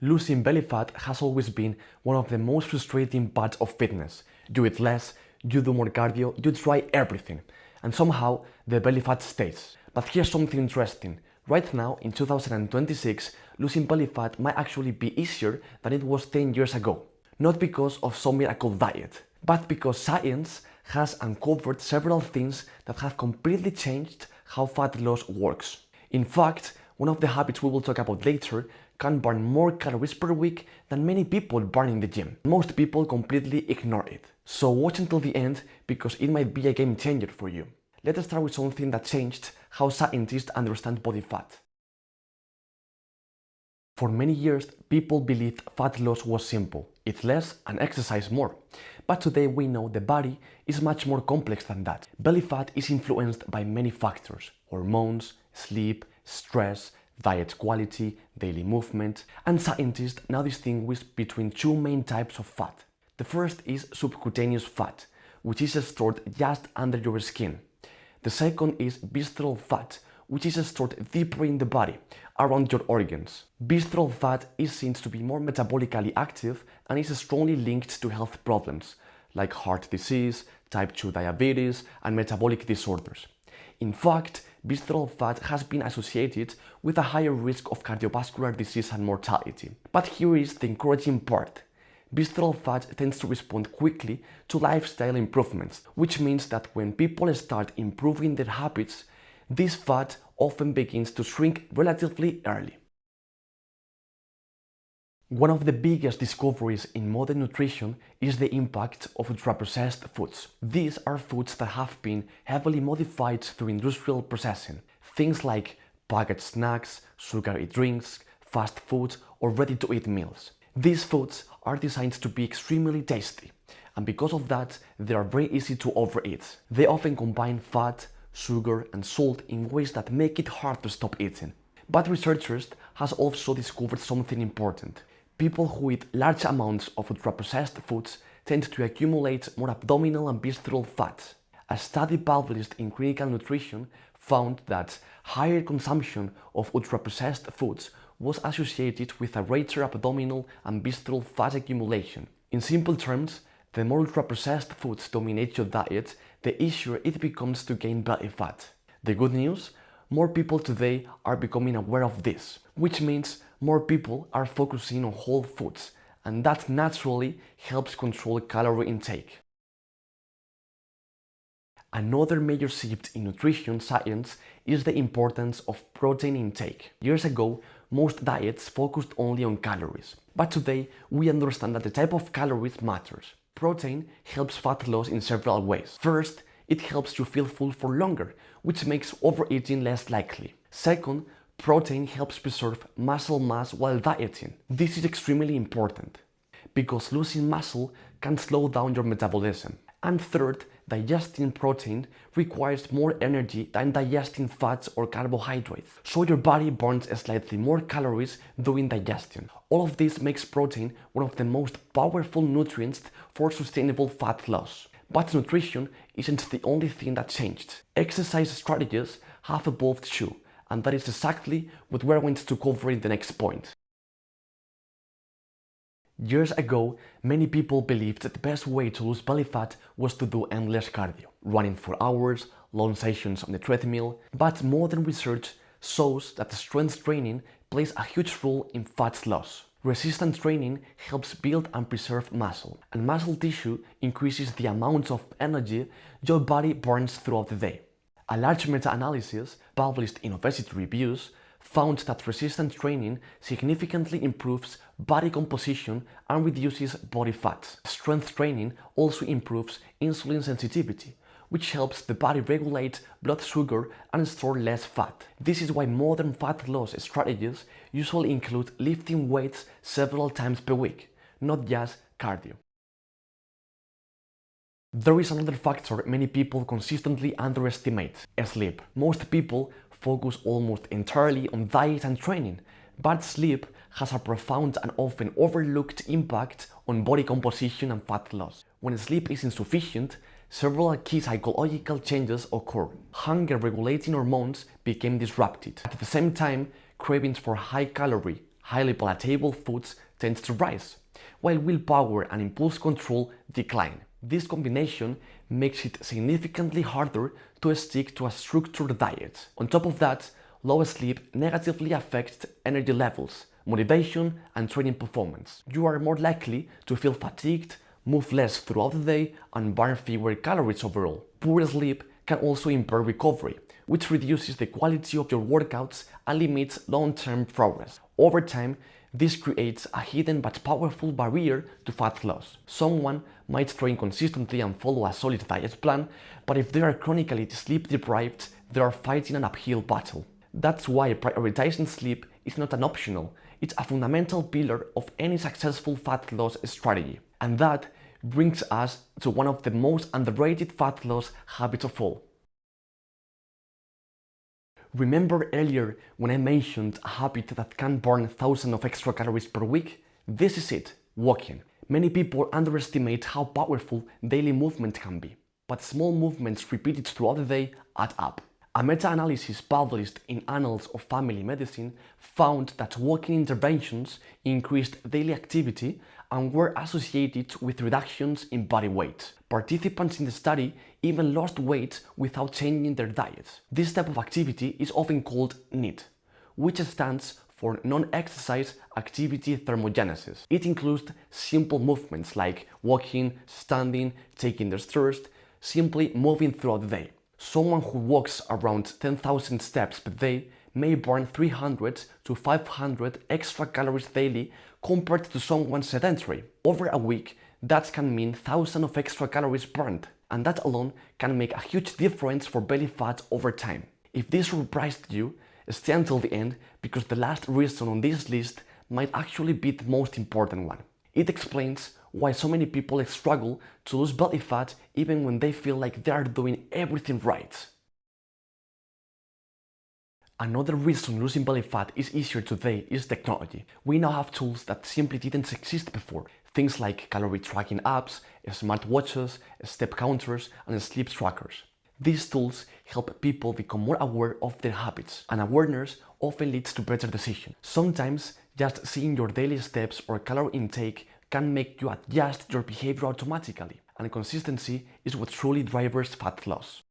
Losing belly fat has always been one of the most frustrating parts of fitness. You eat less, you do more cardio, you try everything, and somehow the belly fat stays. But here's something interesting. Right now, in 2026, losing belly fat might actually be easier than it was 10 years ago. Not because of some miracle diet, but because science has uncovered several things that have completely changed how fat loss works. In fact, one of the habits we will talk about later can burn more calories per week than many people burn in the gym. Most people completely ignore it. So watch until the end because it might be a game changer for you. Let us start with something that changed how scientists understand body fat. For many years, people believed fat loss was simple: eat less and exercise more. But today we know the body is much more complex than that. Belly fat is influenced by many factors: hormones, sleep, stress, diet quality, daily movement, and scientists now distinguish between two main types of fat. The first is subcutaneous fat, which is stored just under your skin. The second is visceral fat, which is stored deeper in the body, around your organs. Visceral fat is seen to be more metabolically active and is strongly linked to health problems, like heart disease, type 2 diabetes, and metabolic disorders. In fact, visceral fat has been associated with a higher risk of cardiovascular disease and mortality. But here is the encouraging part. Visceral fat tends to respond quickly to lifestyle improvements, which means that when people start improving their habits, this fat often begins to shrink relatively early. One of the biggest discoveries in modern nutrition is the impact of ultra-processed foods. These are foods that have been heavily modified through industrial processing. Things like packaged snacks, sugary drinks, fast food, or ready-to-eat meals. These foods are designed to be extremely tasty, and because of that, they are very easy to overeat. They often combine fat, sugar, and salt in ways that make it hard to stop eating. But researchers have also discovered something important. People who eat large amounts of ultra-processed foods tend to accumulate more abdominal and visceral fat. A study published in Clinical Nutrition found that higher consumption of ultra-processed foods was associated with a greater abdominal and visceral fat accumulation. In simple terms, the more ultra-processed foods dominate your diet, the easier it becomes to gain belly fat. The good news? More people today are becoming aware of this, which means more people are focusing on whole foods, and that naturally helps control calorie intake. Another major shift in nutrition science is the importance of protein intake. Years ago, most diets focused only on calories, but today we understand that the type of calories matters. Protein helps fat loss in several ways. First, it helps you feel full for longer, which makes overeating less likely. Second, protein helps preserve muscle mass while dieting. This is extremely important, because losing muscle can slow down your metabolism. And third, digesting protein requires more energy than digesting fats or carbohydrates, so your body burns slightly more calories during digestion. All of this makes protein one of the most powerful nutrients for sustainable fat loss. But nutrition isn't the only thing that changed. Exercise strategies have evolved too, and that is exactly what we're going to cover in the next point. Years ago, many people believed that the best way to lose belly fat was to do endless cardio, running for hours, long sessions on the treadmill, but modern research shows that strength training plays a huge role in fat loss. Resistance training helps build and preserve muscle, and muscle tissue increases the amount of energy your body burns throughout the day. A large meta-analysis published in Obesity Reviews found that resistance training significantly improves body composition and reduces body fat. Strength training also improves insulin sensitivity, which helps the body regulate blood sugar and store less fat. This is why modern fat loss strategies usually include lifting weights several times per week, not just cardio. There is another factor many people consistently underestimate: sleep. Most people focus almost entirely on diet and training, but sleep has a profound and often overlooked impact on body composition and fat loss. When sleep is insufficient, several key psychological changes occur. Hunger-regulating hormones became disrupted. At the same time, cravings for high-calorie, highly palatable foods tend to rise, while willpower and impulse control decline. This combination makes it significantly harder to stick to a structured diet. On top of that, low sleep negatively affects energy levels, motivation, and training performance. You are more likely to feel fatigued, move less throughout the day, and burn fewer calories overall. Poor sleep can also impair recovery, which reduces the quality of your workouts and limits long-term progress. Over time, this creates a hidden but powerful barrier to fat loss. Someone might train consistently and follow a solid diet plan, but if they are chronically sleep deprived, they are fighting an uphill battle. That's why prioritizing sleep is not an optional, it's a fundamental pillar of any successful fat loss strategy. And that brings us to one of the most underrated fat loss habits of all. Remember earlier when I mentioned a habit that can burn thousands of extra calories per week? This is it, walking. Many people underestimate how powerful daily movement can be, but small movements repeated throughout the day add up. A meta-analysis published in Annals of Family Medicine found that walking interventions increased daily activity and were associated with reductions in body weight. Participants in the study even lost weight without changing their diet. This type of activity is often called NEAT, which stands for non-exercise activity thermogenesis. It includes simple movements like walking, standing, taking the stairs, simply moving throughout the day. Someone who walks around 10,000 steps per day may burn 300 to 500 extra calories daily compared to someone sedentary. Over a week, that can mean thousands of extra calories burned, and that alone can make a huge difference for belly fat over time. If this surprised you, stay until the end because the last reason on this list might actually be the most important one. It explains why so many people struggle to lose belly fat even when they feel like they are doing everything right. Another reason losing belly fat is easier today is technology. We now have tools that simply didn't exist before. Things like calorie tracking apps, smartwatches, step counters, and sleep trackers. These tools help people become more aware of their habits, and awareness often leads to better decisions. Sometimes just seeing your daily steps or calorie intake can make you adjust your behavior automatically, and consistency is what truly drives fat loss.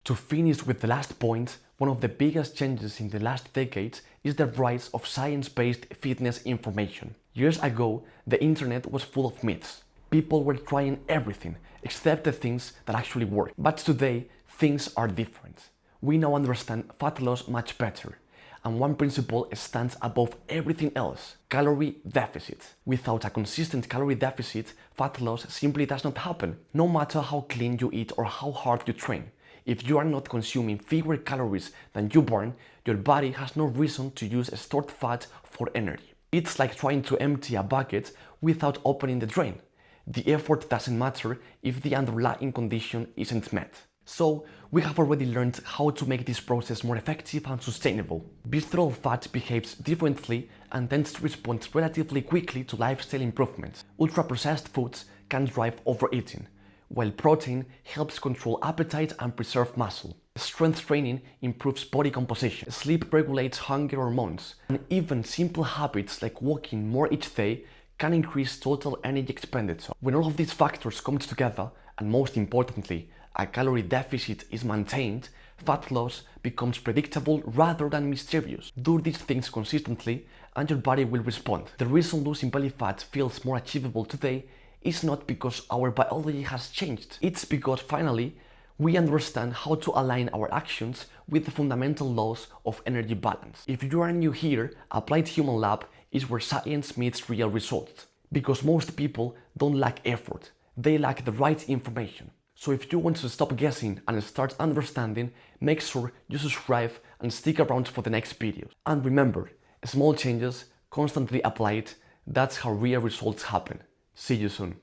To finish with the last point, one of the biggest changes in the last decades is the rise of science-based fitness information. Years ago, the internet was full of myths. People were trying everything, except the things that actually work. But today, things are different. We now understand fat loss much better, and one principle stands above everything else: calorie deficit. Without a consistent calorie deficit, fat loss simply does not happen, no matter how clean you eat or how hard you train. If you are not consuming fewer calories than you burn, your body has no reason to use stored fat for energy. It's like trying to empty a bucket without opening the drain. The effort doesn't matter if the underlying condition isn't met. So, we have already learned how to make this process more effective and sustainable. Visceral fat behaves differently and tends to respond relatively quickly to lifestyle improvements. Ultra-processed foods can drive overeating, while protein helps control appetite and preserve muscle. Strength training improves body composition, sleep regulates hunger hormones, and even simple habits like walking more each day can increase total energy expenditure. When all of these factors come together, and most importantly, a calorie deficit is maintained, fat loss becomes predictable rather than mysterious. Do these things consistently and your body will respond. The reason losing belly fat feels more achievable today is not because our biology has changed. It's because finally we understand how to align our actions with the fundamental laws of energy balance. If you are new here, Applied Human Lab is where science meets real results. Because most people don't lack effort, they lack the right information. So if you want to stop guessing and start understanding, make sure you subscribe and stick around for the next video. And remember, small changes, constantly applied, that's how real results happen. See you soon.